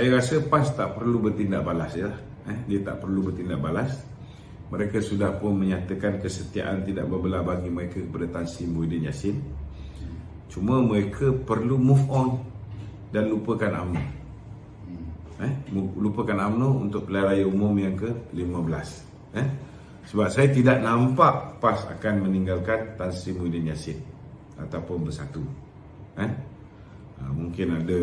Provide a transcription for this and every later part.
saya rasa PAS tak perlu bertindak balas ya. Dia tak perlu bertindak balas. Mereka sudah pun menyatakan kesetiaan tidak berbelah bagi mereka kepada Tan Sri Muhyiddin Yassin. Cuma mereka perlu move on dan lupakan UMNO. Lupakan UMNO untuk pilihan raya umum yang ke-15. Sebab saya tidak nampak PAS akan meninggalkan Tan Sri Muhyiddin Yassin ataupun bersatu. Mungkin ada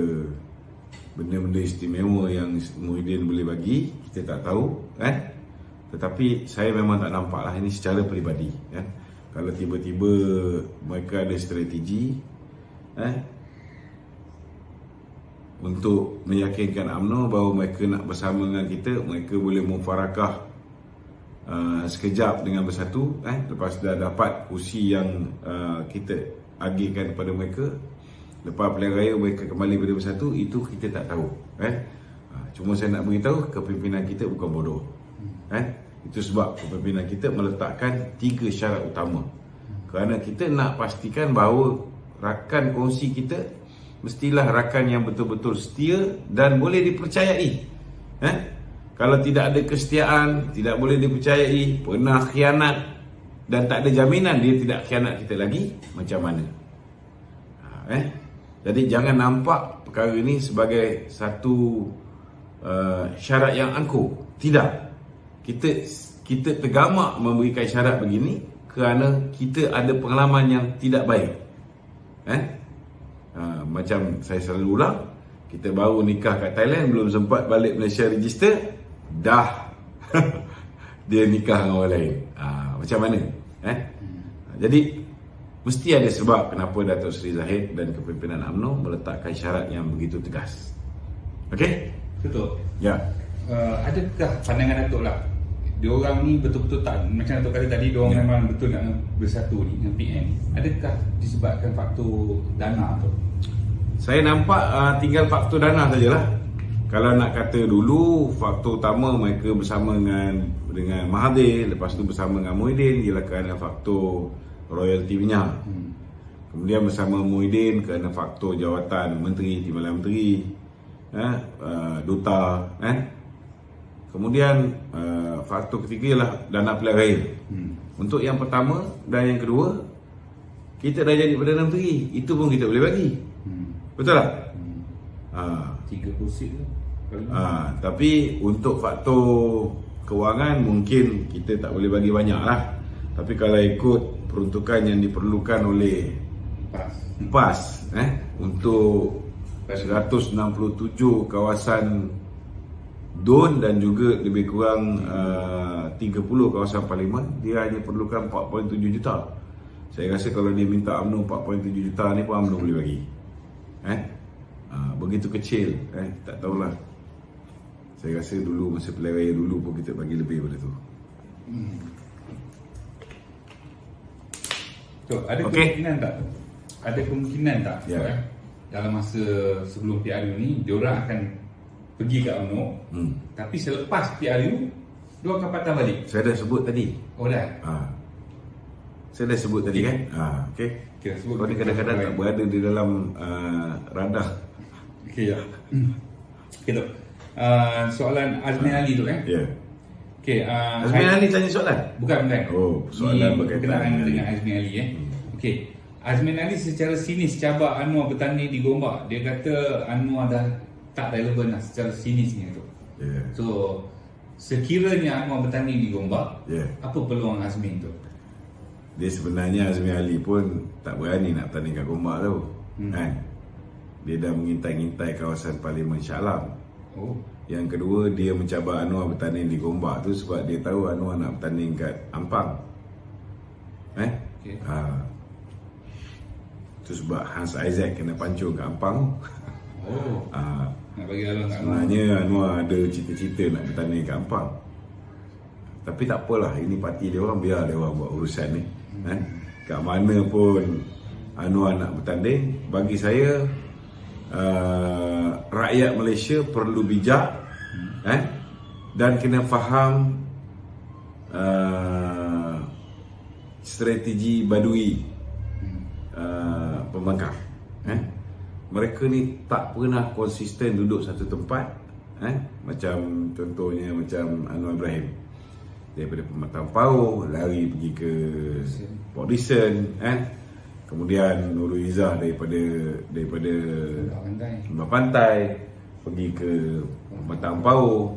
benda-benda istimewa yang Muhyiddin boleh bagi, kita tak tahu tetapi saya memang tak nampak lah, ini secara peribadi kalau tiba-tiba mereka ada strategi untuk meyakinkan UMNO bahawa mereka nak bersama dengan kita, mereka boleh mufarakah sekejap dengan bersatu, lepas dah dapat kursi yang kita agihkan kepada mereka, lepas pilihan raya mereka kembali pada bersatu, itu kita tak tahu. Cuma saya nak beritahu, kepimpinan kita bukan bodoh. Itu sebab kepimpinan kita meletakkan 3 syarat utama. Kerana kita nak pastikan bahawa rakan kongsi kita mestilah rakan yang betul-betul setia dan boleh dipercayai. Kalau tidak ada kesetiaan, tidak boleh dipercayai, pernah khianat dan tak ada jaminan dia tidak khianat kita lagi, macam mana? Jadi jangan nampak perkara ini sebagai satu syarat yang angkuh. Tidak. Kita tergamak memberikan syarat begini kerana kita ada pengalaman yang tidak baik. Macam saya selalu ulang, kita baru nikah kat Thailand, belum sempat balik Malaysia register, dah dia nikah dengan orang lain. Macam mana? Jadi mesti ada sebab kenapa Datuk Seri Zahid dan kepimpinan UMNO meletakkan syarat yang begitu tegas. Okey? Betul. Ya. Adakah pandangan Datuk lah, diorang ni betul-betul tak, macam Datuk kata tadi, diorang memang betul nak bersatu ni dengan PM, adakah disebabkan faktor dana tu? Saya nampak tinggal faktor dana sajalah. Kalau nak kata dulu, faktor utama mereka bersama dengan Mahathir, lepas tu bersama dengan Muhyiddin ialah kerana faktor royalty minyak. Kemudian bersama Muhyiddin kerana faktor jawatan menteri, timbalan menteri, duta. Kemudian faktor ketiga ialah dana pilihan raya. Untuk yang pertama dan yang kedua, kita dah jadi Perdana Menteri, itu pun kita boleh bagi. Betul tak? 3 kursi tu. Tapi untuk faktor kewangan mungkin kita tak boleh bagi banyak lah. Tapi kalau ikut peruntukan yang diperlukan oleh PAS untuk 167 kawasan DUN dan juga lebih kurang 30 kawasan parlimen, dia hanya perlukan 4.7 juta. Saya rasa kalau dia minta UMNO 4.7 juta ni pun UMNO boleh bagi. Begitu kecil, tak tahulah. Saya rasa dulu masa pilihan raya dulu pun kita bagi lebih daripada tu. So, ada kemungkinan tak? Ada kemungkinan tak? Dalam masa sebelum PRU ni, diorang akan pergi ke UMNO, tapi selepas PRU, diorang akan patah balik. Saya dah sebut tadi. Oh dah? Saya dah sebut tadi kan? Okay. Kau ni kadang-kadang tak berada di dalam radar. Okay, ya. Okay, tu. Soalan Azmin Ali tu Ya. Okay, Azmin Ali tanya soalan? Bukan. Oh, soalan berkenaan dengan Azmin Ali Okay. Azmin Ali secara sinis cabar Anwar bertanding di Gombak. Dia kata Anwar dah tak relevan lah secara sinisnya tu. So, sekiranya Anwar bertanding di Gombak, apa peluang Azmin tu? Dia sebenarnya Azmin Ali pun tak berani nak bertanding kat Gombak tu. Dia dah mengintai-ngintai kawasan Parlimen Shah Alam. Yang kedua, dia mencabar Anwar bertanding di Gombak tu sebab dia tahu Anwar nak bertanding kat Ampang. Itu sebab Hans Isaac kena pancung kat Ampang. Nak bagi laluan kat sebenarnya Anwar ada cita-cita nak bertanding kat Ampang. Tapi tak apalah, ini parti dia orang, biar dia orang buat urusan ni. Kat mana pun Anwar nak bertanding, bagi saya rakyat Malaysia perlu bijak dan kena faham strategi badui pembangkang. Mereka ni tak pernah konsisten duduk satu tempat Macam contohnya macam Anwar Ibrahim daripada Pematang Pauh lari pergi ke Port Dickson, kemudian Nurul Izzah daripada Lembah Pantai pergi ke Pematang Pauh,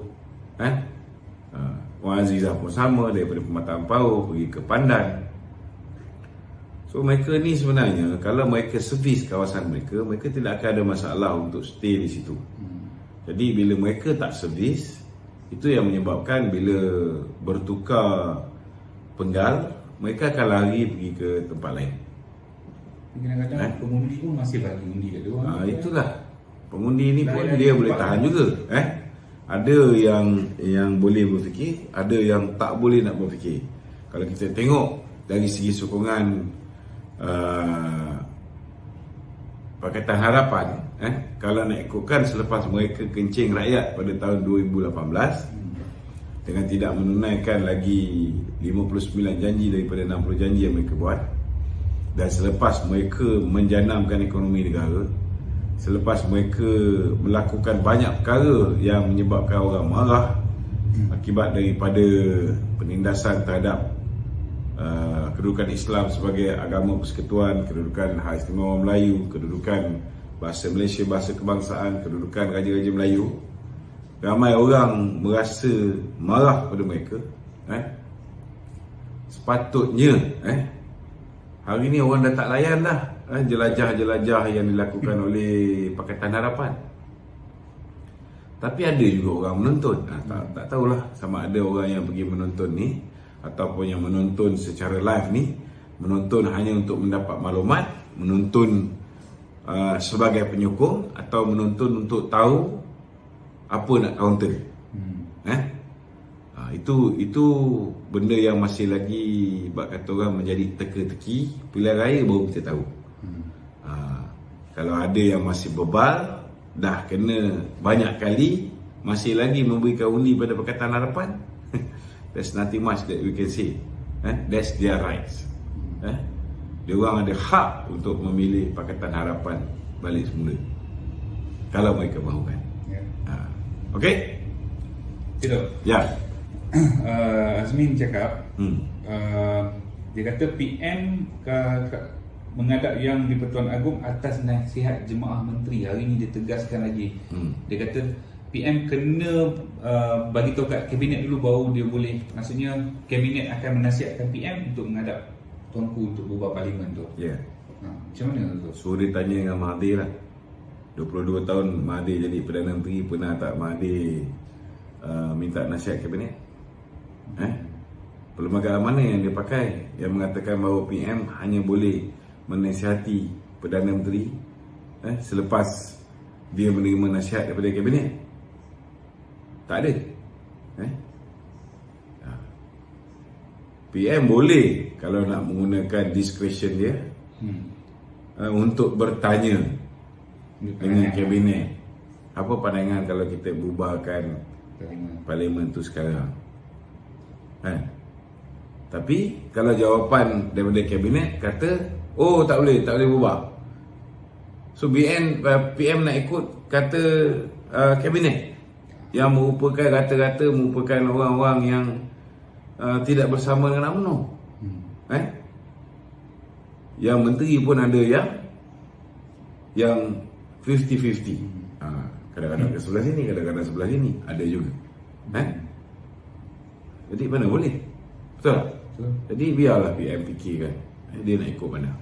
Wan Azizah pun sama daripada Pematang Pauh pergi ke Pandan. So mereka ni sebenarnya kalau mereka servis kawasan mereka, mereka tidak akan ada masalah untuk stay di situ. Jadi bila mereka tak servis, itu yang menyebabkan bila bertukar penggal, mereka akan lari pergi ke tempat lain. Kadang-kadang pengundi pun masih bagi undi kat dia orang. Itulah. Pengundi ni pun dia boleh tahan juga. Ada yang boleh berfikir, ada yang tak boleh nak berfikir. Kalau kita tengok dari segi sokongan Pakatan Harapan, kalau nak ikutkan selepas mereka kencing rakyat pada tahun 2018 dengan tidak menunaikan lagi 59 janji daripada 60 janji yang mereka buat, dan selepas mereka menjanamkan ekonomi negara, selepas mereka melakukan banyak perkara yang menyebabkan orang marah akibat daripada penindasan terhadap kedudukan Islam sebagai agama persekutuan, kedudukan Hak Istimewa Melayu, kedudukan bahasa Malaysia, bahasa kebangsaan, kedudukan Raja-Raja Melayu, ramai orang merasa marah pada mereka. Sepatutnya hari ni orang dah tak layan dah jelajah-jelajah yang dilakukan oleh Pakatan Harapan. Tapi ada juga orang menonton. Tak tahulah sama ada orang yang pergi menonton ni ataupun yang menonton secara live ni, menonton hanya untuk mendapat maklumat, menonton sebagai penyokong, atau menonton untuk tahu apa nak counter. Itu benda yang masih lagi bak kata orang menjadi teka-teki. Pilihan raya baru kita tahu. Kalau ada yang masih bebal, dah kena banyak kali, masih lagi memberikan undi pada Pakatan Harapan, there's nothing much that we can say. That's their rights. Dia orang ada hak untuk memilih Pakatan Harapan balik semula kalau mereka mahukan. Okey? Tidak. Ya. Azmin cakap dia kata PM menghadap Yang di-Pertuan Agong atas nasihat Jemaah Menteri. Hari ini dia tegaskan lagi. Dia kata PM kena bagi tahu kat kabinet dulu baru dia boleh, maksudnya kabinet akan menasihatkan PM untuk menghadap Tuanku untuk bubar parlimen tu. Ya. Macam mana tu? So dia tanya dengan Mahathir lah. 22 tahun Mahathir jadi Perdana Menteri, pernah tak Mahathir minta nasihat kabinet? Perlembagaan mana yang dia pakai yang mengatakan bahawa PM hanya boleh menasihati Perdana Menteri selepas dia menerima nasihat daripada kabinet? Tak ada. PM boleh kalau nak menggunakan discretion dia untuk bertanya dengan kabinet, apa pandangan kalau kita bubarkan parlimen tu sekarang. Tapi kalau jawapan daripada kabinet kata, oh tak boleh bubar, so PM nak ikut kata kabinet yang merupakan rata-rata merupakan orang-orang yang tidak bersama dengan UMNO. Yang menteri pun ada yang 50-50. Kadang-kadang ke sebelah sini, kadang-kadang sebelah sini, ada juga. Jadi mana boleh? Betul tak? Betul. Jadi biarlah PM fikirkan dia nak ikut mana.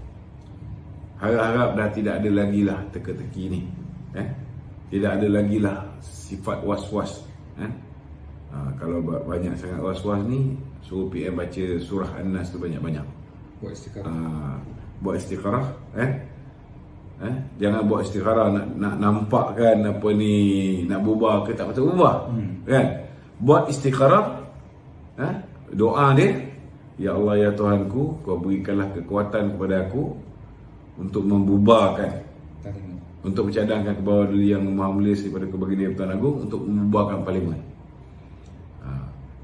Harap-harap dah tidak ada lagi lah teka-teki ni. Tidak ada lagi lah sifat was-was. Kalau banyak sangat was-was ni, suruh PM baca surah An-Nas tu banyak-banyak. Buat istikharah. Buat istikharah. Jangan buat istikharah nak nampakkan apa ni, nak bubar ke tak patut bubar. Kan? Buat istikharah. Doa dia, ya Allah ya Tuhanku, kau berikanlah kekuatan kepada aku untuk membubarkan, untuk mencadangkan ke bawah diri yang Maha Mulia daripada kebaginda Pertuan Agong untuk membubarkan parlimen.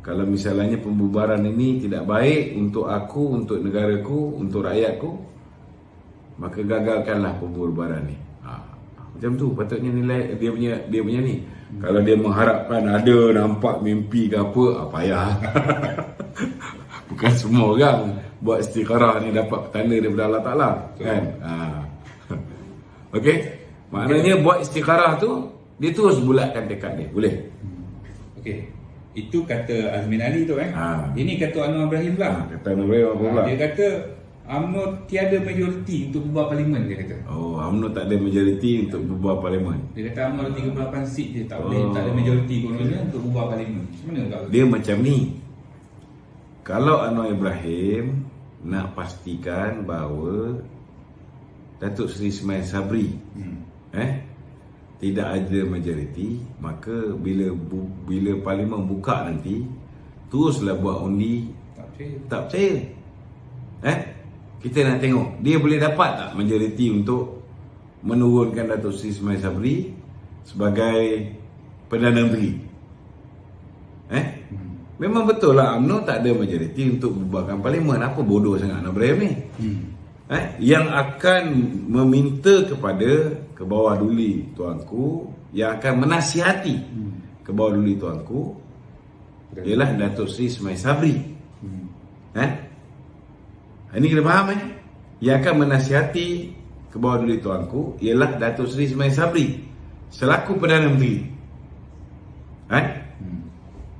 Kalau misalnya pembubaran ini tidak baik untuk aku, untuk negaraku, untuk rakyatku, maka gagalkanlah pembubaran ini. Macam tu patutnya nilai dia punya ni. Kalau dia mengharapkan ada nampak mimpi ke apa, payah. Bukan semua orang buat istikharah ni dapat petanda daripada Allah Ta'ala, kan? Okey, maknanya buat istikharah tu dia terus bulatkan tekad dia, boleh? Okey. Itu kata Azmin Ali tu Ini kata Anwar Ibrahim pula. Kata Anwar Ibrahim apa pula? Dia kata UMNO tiada majoriti untuk bubar parlimen, dia kata. Oh, UMNO tak ada majoriti untuk bubar parlimen. Dia kata UMNO ada 38 seat je, tak boleh, tak ada majoriti kononnya untuk bubar parlimen. Macam mana kau? Dia macam ni. Kalau Anwar Ibrahim nak pastikan bahawa Datuk Seri Ismail Sabri tidak ada majoriti, maka bila parlimen buka nanti, teruslah buat undi. Tak percaya. Kita nak tengok dia boleh dapat tak majoriti untuk menurunkan Datuk Seri Ismail Sabri sebagai Perdana Menteri. Memang betul lah UMNO tak ada majoriti untuk bubarkan parlimen. Apa bodoh sangat Anwar Ibrahim ni? Yang akan meminta kepada ke bawah duli tuanku, yang akan menasihati ke bawah duli tuanku ialah Datuk Seri Ismail Sabri. Ini kena faham Yang akan menasihati ke bawah duli tuanku ialah Datuk Seri Ismail Sabri selaku Perdana Menteri.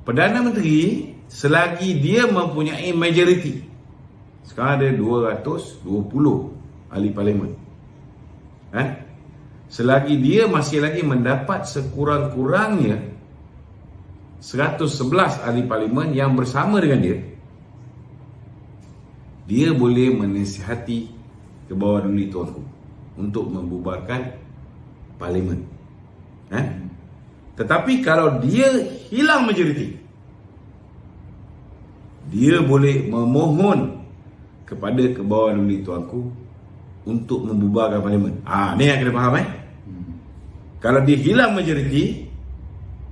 Perdana Menteri selagi dia mempunyai majoriti. Sekarang ada 220 ahli parlimen. Selagi dia masih lagi mendapat sekurang-kurangnya 111 ahli parlimen yang bersama dengan dia boleh menasihati ke bawah duli tuanku untuk membubarkan parlimen. Tetapi kalau dia hilang majoriti, dia boleh memohon kepada ke bawah duli tuanku untuk membubarkan parlimen. Ni yang kena faham Kalau dia hilang majoriti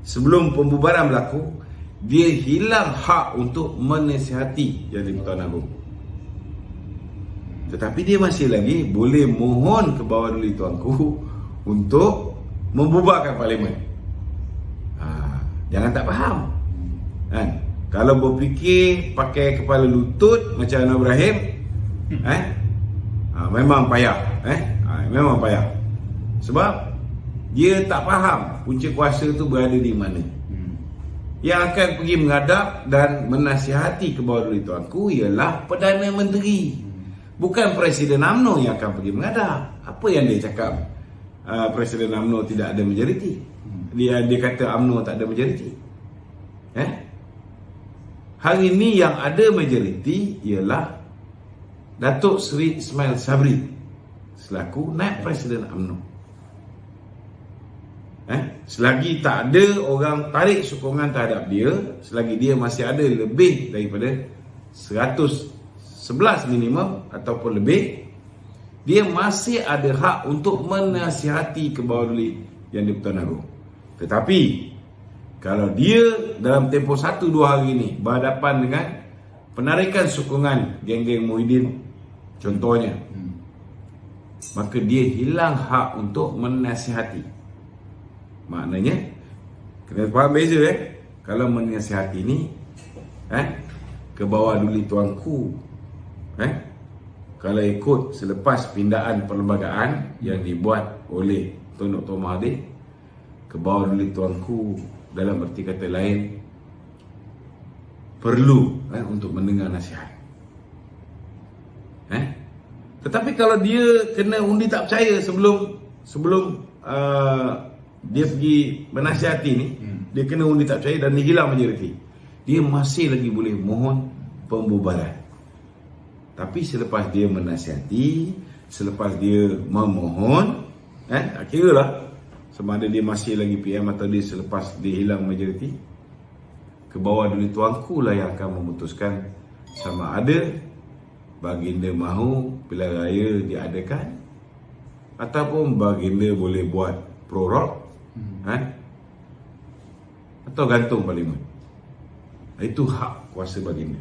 sebelum pembubaran berlaku, dia hilang hak untuk menasihati Yang di-Pertuan Agong. Tetapi dia masih lagi boleh mohon ke bawah duli tuanku untuk membubarkan parlimen. Jangan tak faham. Kalau berfikir pakai kepala lutut macam Anwar Ibrahim, memang payah. Memang payah. Sebab dia tak faham punca kuasa tu berada di mana. Yang akan pergi menghadap dan menasihati ke bawah duli tuanku ialah Perdana Menteri, bukan Presiden UMNO yang akan pergi menghadap. Apa yang dia cakap? Presiden UMNO tidak ada majoriti. Dia kata UMNO tak ada majoriti. Hari ini yang ada majoriti ialah Datuk Seri Ismail Sabri selaku naib Presiden UMNO. Selagi tak ada orang tarik sokongan terhadap dia, selagi dia masih ada lebih daripada 111 minimum ataupun lebih, dia masih ada hak untuk menasihati ke bawah duli Yang di-Pertuan Agong. Tetapi kalau dia dalam tempoh 1-2 hari ini berhadapan dengan penarikan sokongan geng-geng Muhyiddin contohnya, maka dia hilang hak untuk menasihati. Maknanya kena faham beza Kalau menasihati ni ke bawah duli tuanku, kalau ikut selepas pindaan perlembagaan yang dibuat oleh Tun Dr. Mahathir, ke bawah duli tuanku dalam erti kata lain perlu untuk mendengar nasihat. Tetapi kalau dia kena undi tak percaya sebelum dia pergi menasihati ni, dia kena undi tak percaya dan dia hilang majoriti, dia masih lagi boleh mohon pembubaran. Tapi selepas dia menasihati, selepas dia memohon, tak kira lah sama ada dia masih lagi PM atau dia selepas dia hilang majoriti, ke bawah duli tuanku lah yang akan memutuskan sama ada baginda mahu pilihan raya diadakan ataupun baginda boleh buat prorok atau gantung parlimen. Itu hak kuasa baginda.